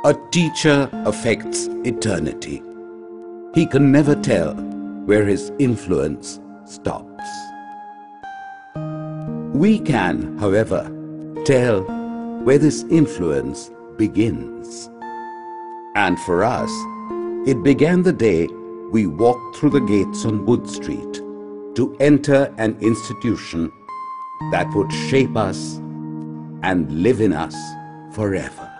A teacher affects eternity. He can never tell where his influence stops. We can, however, tell where this influence begins. And for us, it began the day we walked through the gates on Wood Street to enter an institution that would shape us and live in us forever.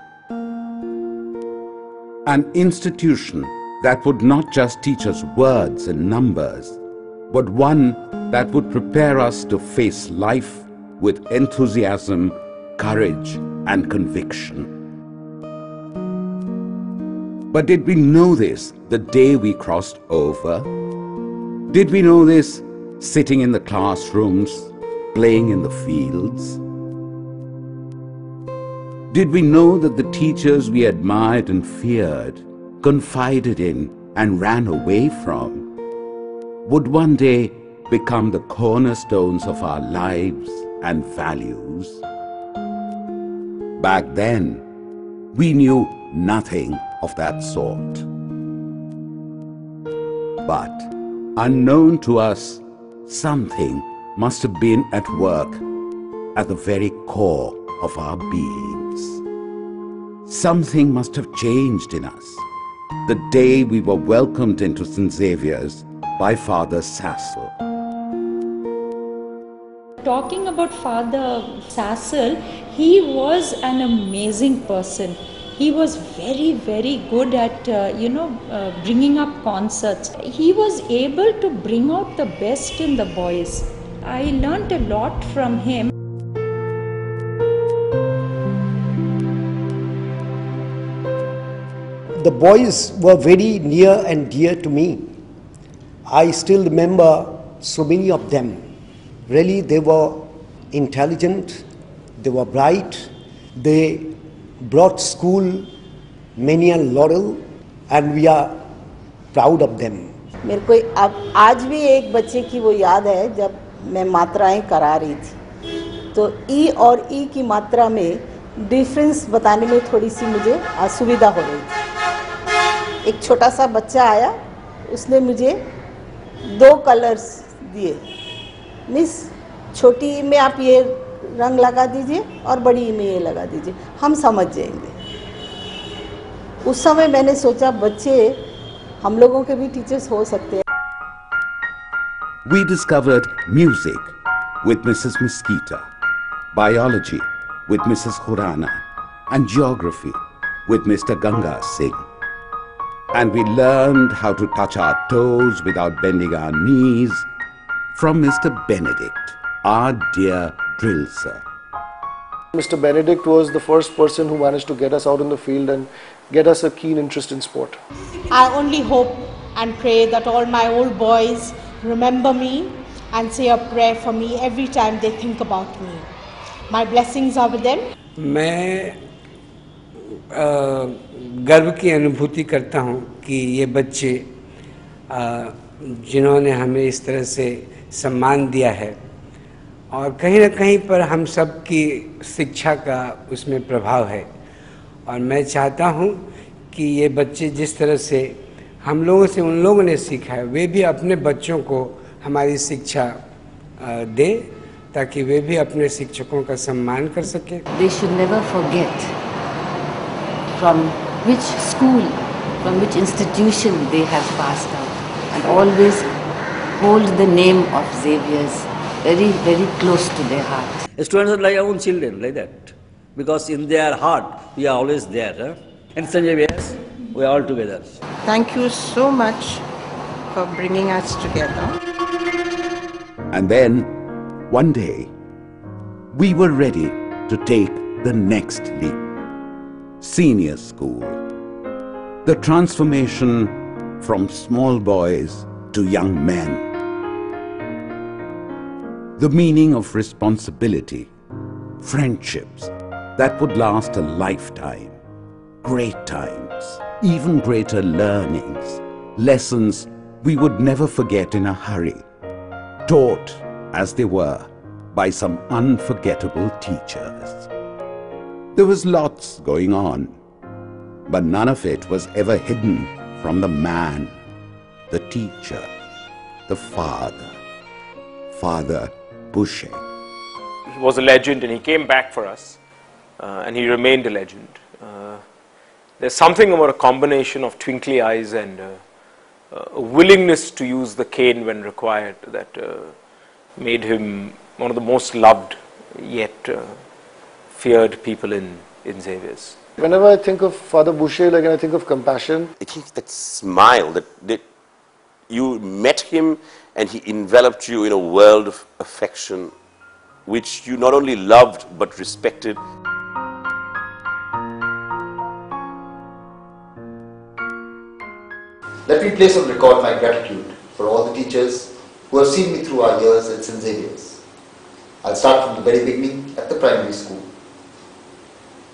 An institution that would not just teach us words and numbers, but one that would prepare us to face life with enthusiasm, courage, and conviction. But did we know this the day we crossed over? Did we know this sitting in the classrooms, playing in the fields? Did we know that the teachers we admired and feared, confided in and ran away from, would one day become the cornerstones of our lives and values? Back then, we knew nothing of that sort. But unknown to us, something must have been at work at the very core of our beings. Something must have changed in us the day we were welcomed into St. Xavier's by Father Sassel. Talking about Father Sassel, he was an amazing person. He was very, very good at, bringing up concerts. He was able to bring out the best in the boys. I learnt a lot from him. The boys were very near and dear to me. I still remember so many of them. Really, they were intelligent, they were bright, they brought school many a laurel, and we are proud of them. मेरे को अब आज भी एक बच्चे की वो याद है जब मैं मात्राएं करा रही थी तो ई और ई की मात्रा में डिफरेंस बताने में थोड़ी सी मुझे असुविधा हो रही थी. एक छोटा सा बच्चा आया, उसने मुझे 2 कलर्स दिए. मिस, छोटी ई में आप ये रंग लगा दीजिए और बड़ी ई में ये लगा दीजिए, हम समझ जाएंगे. उस समय मैंने सोचा बच्चे हम लोगों के भी टीचर्स हो सकते हैं. We discovered music with Mrs. Mosquita, biology with Mrs. Khurana, and geography with Mr. Ganga Singh. And we learned how to touch our toes without bending our knees from Mr. Benedict, our dear drill sir. Mr. Benedict was the first person who managed to get us out in the field and get us a keen interest in sport. I only hope and pray that all my old boys remember me and say a prayer for me every time they think about me. My blessings are with them. मैं गर्व की अनुभूति करता हूँ कि ये बच्चे जिन्होंने हमें इस तरह से सम्मान दिया है और कहीं न कहीं पर हम सब की शिक्षा का उसमें प्रभाव है. और मैं चाहता हूँ कि ये बच्चे जिस तरह से हम लोगों से उन लोगों ने सीखा है वे भी अपने बच्चों को हमारी शिक्षा दें ताकि वे भी अपने शिक्षकों का सम्मान कर सकें. They should never forget from which school, from which institution they have passed out, and always hold the name of Xavier's very, very close to their heart. Students are like our own children, like that, because in their heart we are always there. And St. Xavier's, we are all together. Thank you so much for bringing us together. And then, one day, we were ready to take the next leap. Senior school. The transformation from small boys to young men. The meaning of responsibility, friendships that would last a lifetime, great times, even greater learnings, lessons we would never forget in a hurry, taught as they were by some unforgettable teachers. There was lots going on. but none of it was ever hidden from the man, the teacher, the father, Father Boucher. He was a legend and he came back for us, and he remained a legend. There's something about a combination of twinkly eyes and a willingness to use the cane when required that made him one of the most loved yet feared people in Xavier's. Whenever I think of Father Boucher, like, I think of compassion. I think that smile, that you met him and he enveloped you in a world of affection which you not only loved but respected. Let me place on record my gratitude for all the teachers who have seen me through our years at St. Xavier's. I'll start from the very beginning at the primary school.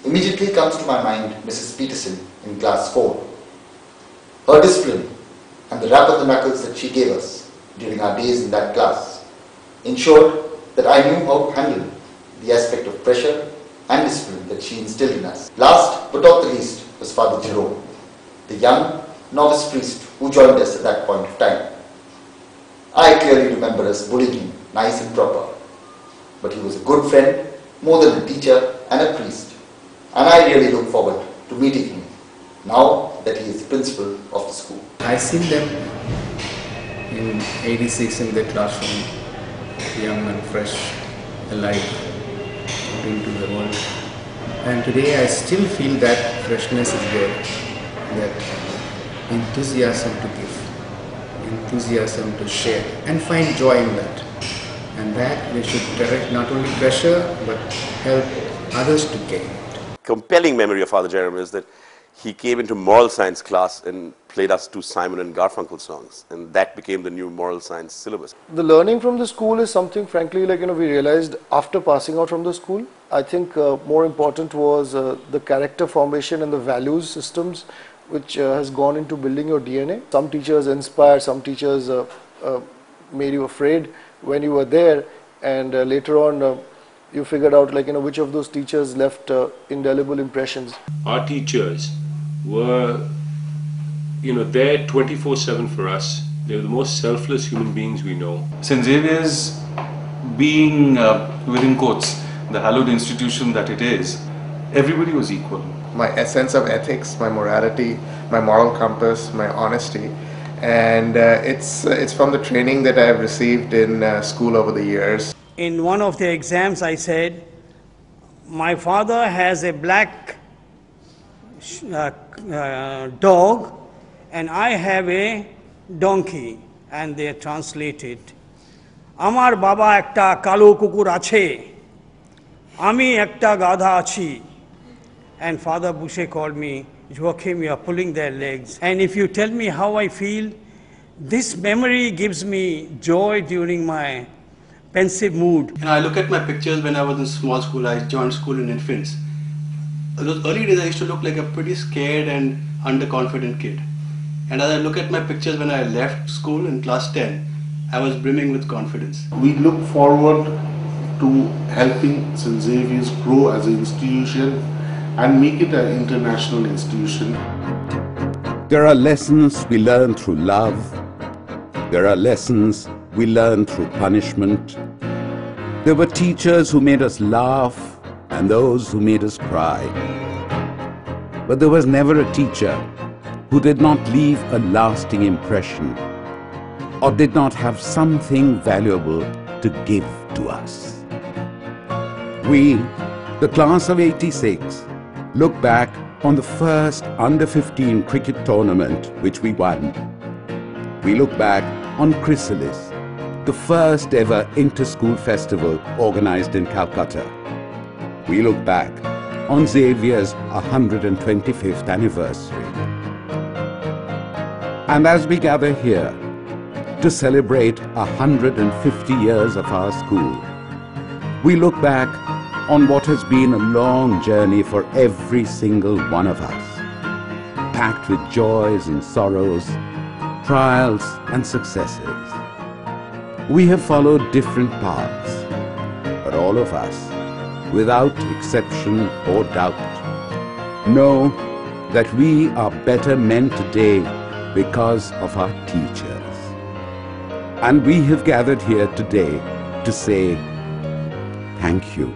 Immediately comes to my mind Mrs. Peterson in class 4. Her discipline and the rap of the knuckles that she gave us during our days in that class ensured that I knew how to handle the aspect of pressure and discipline that she instilled in us. Last but not the least was Father Jerome, the young novice priest who joined us at that point of time. I clearly remember us bullying him nice and proper, but he was a good friend, more than a teacher and a priest, and I really look forward to meeting him now that he is the principal of the school. I seen them in '86 in the classroom, young and fresh, alive, into the world, and today I still feel that freshness is there, that enthusiasm to give, enthusiasm to share, and find joy in that. And that we should direct not only pressure but help others to gain it. Compelling memory of Father Jerome is that he came into moral science class and played us 2 Simon and Garfunkel songs, and that became the new moral science syllabus. The learning from the school is something, frankly, like, we realized after passing out from the school. I think more important was the character formation and the values systems which has gone into building your DNA. Some teachers inspired, some teachers made you afraid when you were there, and later on you figured out, like, which of those teachers left indelible impressions. Our teachers were, there 24/7 for us. They were the most selfless human beings we know. St. Xavier's, being within quotes the hallowed institution that it is, everybody was equal. My essence of ethics, my morality, my moral compass, my honesty, and it's from the training that I have received in school over the years. In one of the exams I said, my father has a black dog and I have a donkey, and they translated, Amar baba ekta kalo kukur ache, ami ekta gadha achi. And Father Boucher called me, Joachim, you are pulling their legs. And if you tell me how I feel, this memory gives me joy during my pensive mood. I look at my pictures when I was in small school. I joined school in infants. Those early days I used to look like a pretty scared and underconfident kid. And as I look at my pictures when I left school in class 10, I was brimming with confidence. We look forward to helping St. Xavier's grow as an institution and make it an international institution. There are lessons we learn through love. There are lessons we learn through punishment. There were teachers who made us laugh and those who made us cry. But there was never a teacher who did not leave a lasting impression or did not have something valuable to give to us. We, the class of '86, look back on the first under-15 cricket tournament which we won. We look back on Chrysalis, the first ever inter-school festival organized in Calcutta. We look back on Xavier's 125th anniversary. And as we gather here to celebrate 150 years of our school, we look back on what has been a long journey for every single one of us, packed with joys and sorrows, trials and successes. We have followed different paths, but all of us, without exception or doubt, know that we are better men today because of our teachers. And we have gathered here today to say thank you.